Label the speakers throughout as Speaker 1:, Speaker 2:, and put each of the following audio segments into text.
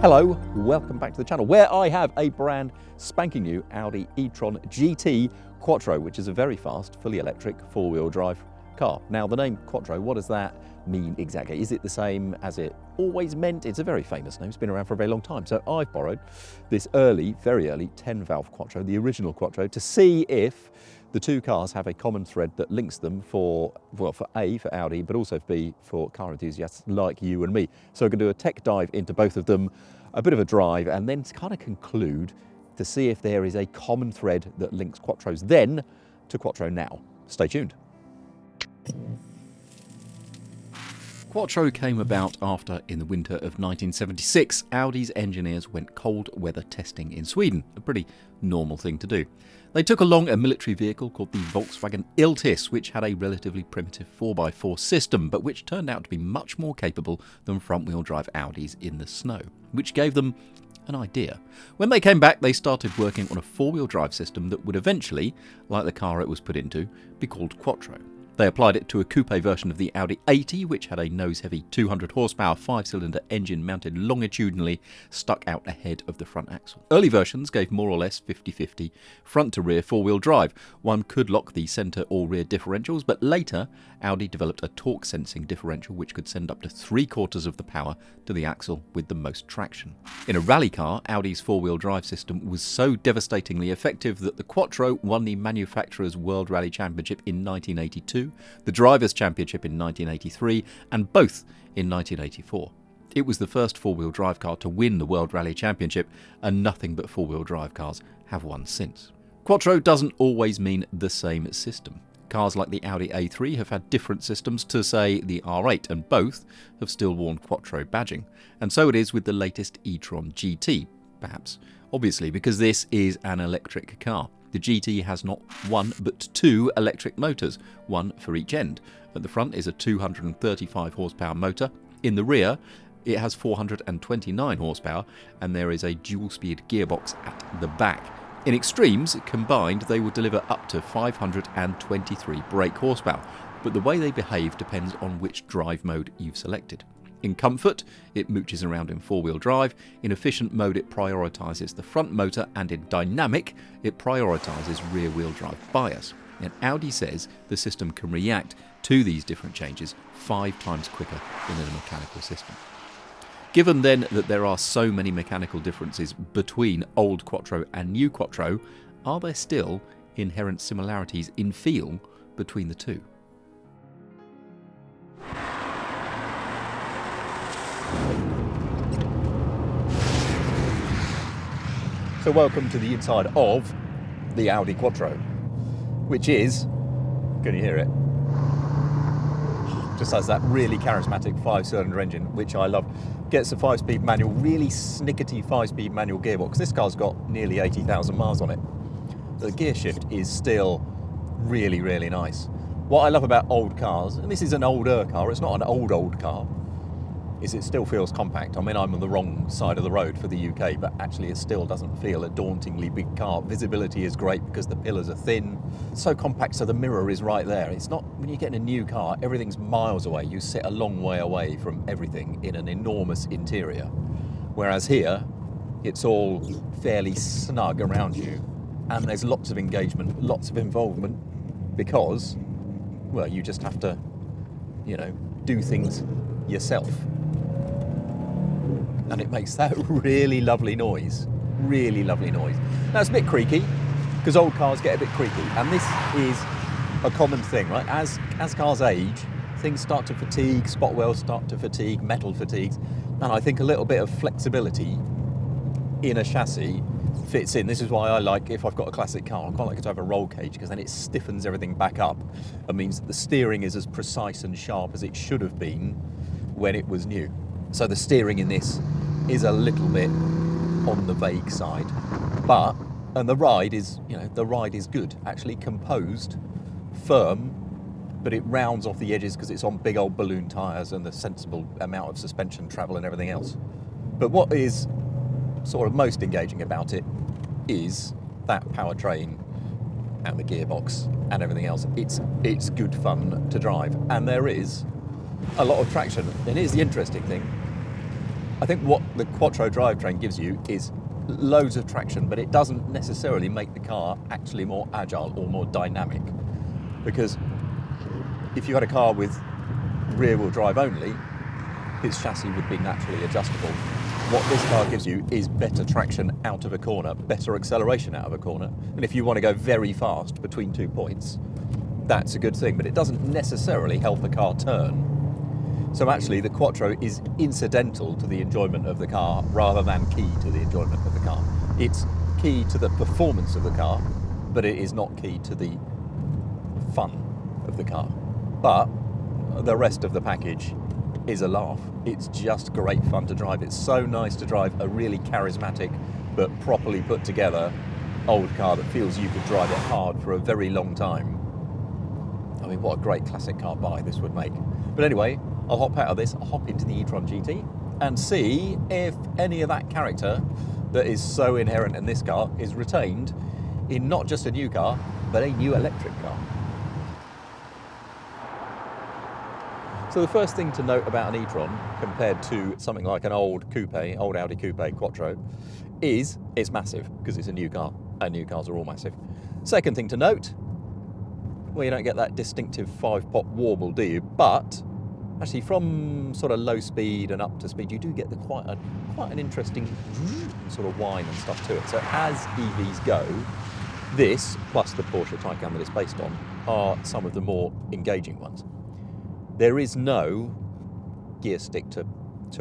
Speaker 1: Hello, welcome back to the channel where I have a brand spanking new Audi e-tron-gt Quattro, which is a very fast, fully electric, four-wheel drive car. Now the name Quattro, what does that mean exactly? Is it the same as it always meant? It's a very famous name, it's been around for a very long time. So I've borrowed this very early 10-valve Quattro, the original Quattro, to see if the two cars have a common thread that links them for A, for Audi, but also B, for car enthusiasts like you and me. So we're going to do a tech dive into both of them, a bit of a drive, and then kind of conclude to see if there is a common thread that links Quattros then to Quattro now. Stay tuned. Quattro came about after, in the winter of 1976, Audi's engineers went cold weather testing in Sweden, a pretty normal thing to do. They took along a military vehicle called the Volkswagen Audis, which had a relatively primitive 4x4 system, but which turned out to be much more capable than front-wheel drive Audis in the snow, which gave them an idea. When they came back, they started working on a four-wheel drive system that would eventually, like the car it was put into, be called Quattro. They applied it to a coupe version of the Audi 80, which had a nose-heavy 200 horsepower 5-cylinder engine mounted longitudinally stuck out ahead of the front axle. Early versions gave more or less 50-50 front-to-rear four-wheel drive. One could lock the centre or rear differentials, but later Audi developed a torque-sensing differential which could send up to 3/4 of the power to the axle with the most traction. In a rally car, Audi's four-wheel drive system was so devastatingly effective that the Quattro won the manufacturer's World Rally Championship in 1982, the Drivers' Championship in 1983, and both in 1984. It was the first four-wheel drive car to win the World Rally Championship, and nothing but four-wheel drive cars have won since. Quattro doesn't always mean the same system. Cars like the Audi A3 have had different systems to, say, the R8, and both have still worn Quattro badging. And so it is with the latest e-tron-gt, perhaps obviously because this is an electric car. The GT has not one but two electric motors, one for each end. At the front is a 235 horsepower motor. In the rear, it has 429 horsepower, and there is a dual-speed gearbox at the back. In extremes, combined, they will deliver up to 523 brake horsepower, but the way they behave depends on which drive mode you've selected. In comfort, it mooches around in four-wheel drive. In efficient mode, it prioritises the front motor, and in dynamic, it prioritises rear-wheel drive bias. And Audi says the system can react to these different changes 5 times quicker than in a mechanical system. Given then that there are so many mechanical differences between old Quattro and new Quattro, are there still inherent similarities in feel between the two? So welcome to the inside of the Audi Quattro, which is, can you hear it? Just has that really charismatic 5-cylinder engine, which I love. Gets a 5-speed manual, really snickety 5-speed manual gearbox. This car's got nearly 80,000 miles on it. The gear shift is still really, really nice. What I love about old cars, and this is an older car, it's not an old car, is it still feels compact. I mean, I'm on the wrong side of the road for the UK, but actually it still doesn't feel a dauntingly big car. Visibility is great because the pillars are thin. So compact, so the mirror is right there. It's not, when you get in a new car, everything's miles away. You sit a long way away from everything in an enormous interior. Whereas here, it's all fairly snug around you. And there's lots of engagement, lots of involvement, because, well, you just have to, do things yourself. And it makes that really lovely noise. Really lovely noise. Now, it's a bit creaky, because old cars get a bit creaky. And this is a common thing, right? As cars age, things start to fatigue, spot wells start to fatigue, metal fatigues. And I think a little bit of flexibility in a chassis fits in. This is why I like, if I've got a classic car, I quite like it to have a roll cage, because then it stiffens everything back up. It means that the steering is as precise and sharp as it should have been when it was new. So the steering in this is a little bit on the vague side, and the ride is good, actually composed, firm, but it rounds off the edges because it's on big old balloon tyres and the sensible amount of suspension travel and everything else. But what is sort of most engaging about it is that powertrain and the gearbox and everything else. It's good fun to drive, and there is a lot of traction. And here's the interesting thing. I think what the Quattro drivetrain gives you is loads of traction, but it doesn't necessarily make the car actually more agile or more dynamic. Because if you had a car with rear-wheel drive only, its chassis would be naturally adjustable. What this car gives you is better traction out of a corner, better acceleration out of a corner. And if you want to go very fast between 2 points, that's a good thing, but it doesn't necessarily help a car turn. So actually the Quattro is incidental to the enjoyment of the car rather than key to the enjoyment of the car. It's key to the performance of the car, but it is not key to the fun of the car. But the rest of the package is a laugh. It's just great fun to drive. It's so nice to drive a really charismatic but properly put together old car that feels you could drive it hard for a very long time. I mean, what a great classic car buy this would make. But anyway, I'll hop out of this, I'll hop into the e-tron-gt and see if any of that character that is so inherent in this car is retained in not just a new car, but a new electric car. So the first thing to note about an e-tron compared to something like an old coupe, old Audi Coupe Quattro, is it's massive because it's a new car, and new cars are all massive. Second thing to note, well, you don't get that distinctive 5-pot warble, do you? But actually, from sort of low speed and up to speed, you do get quite an interesting sort of whine and stuff to it. So as EVs go, this, plus the Porsche Taycan that it's based on, are some of the more engaging ones. There is no gear stick to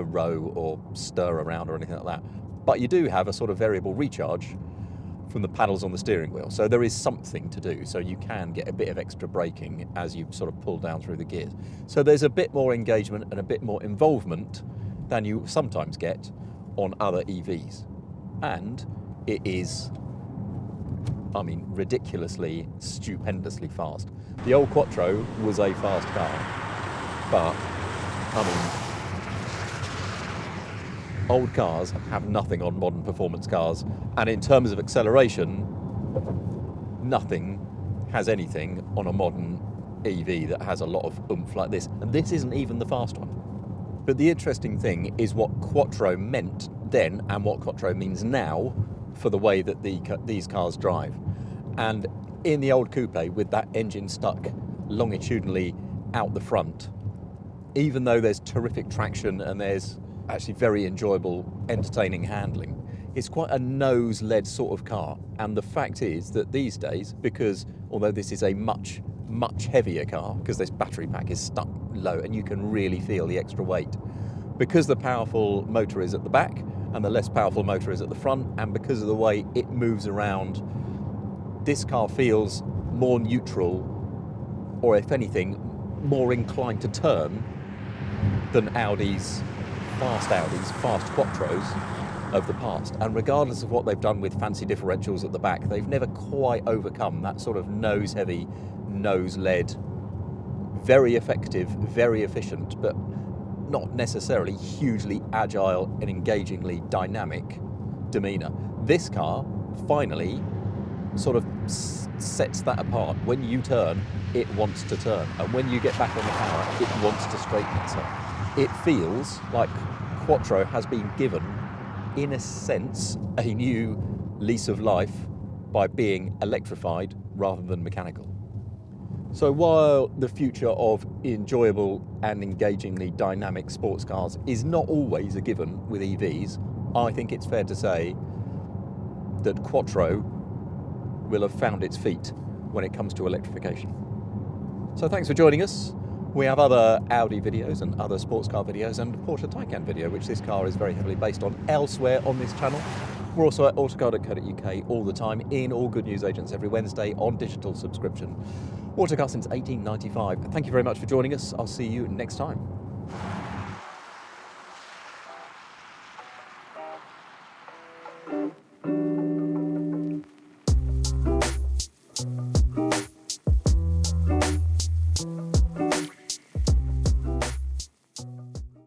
Speaker 1: row or stir around or anything like that, but you do have a sort of variable recharge from the paddles on the steering wheel. So there is something to do. So you can get a bit of extra braking as you sort of pull down through the gears. So there's a bit more engagement and a bit more involvement than you sometimes get on other EVs. And it is, I mean, ridiculously, stupendously fast. The old Quattro was a fast car, but, I mean, old cars have nothing on modern performance cars, and in terms of acceleration, nothing has anything on a modern EV that has a lot of oomph like this, and this isn't even the fast one. But the interesting thing is what Quattro meant then and what Quattro means now for the way that these cars drive. And in the old coupe, with that engine stuck longitudinally out the front, even though there's terrific traction and there's actually very enjoyable, entertaining handling, it's quite a nose-led sort of car. And the fact is that these days, because although this is a much, much heavier car, because this battery pack is stuck low and you can really feel the extra weight, because the powerful motor is at the back and the less powerful motor is at the front, and because of the way it moves around, this car feels more neutral, or if anything, more inclined to turn than fast Quattros of the past. And regardless of what they've done with fancy differentials at the back, they've never quite overcome that sort of nose-heavy, nose-led, very effective, very efficient, but not necessarily hugely agile and engagingly dynamic demeanour. This car finally sort of sets that apart. When you turn, it wants to turn, and when you get back on the power, it wants to straighten itself. It feels like Quattro has been given, in a sense, a new lease of life by being electrified rather than mechanical. So while the future of enjoyable and engagingly dynamic sports cars is not always a given with EVs, I think it's fair to say that Quattro will have found its feet when it comes to electrification. So thanks for joining us. We have other Audi videos and other sports car videos and Porsche Taycan video, which this car is very heavily based on, elsewhere on this channel. We're also at autocar.co.uk all the time, in all good news agents every Wednesday on digital subscription. Autocar since 1895. Thank you very much for joining us. I'll see you next time.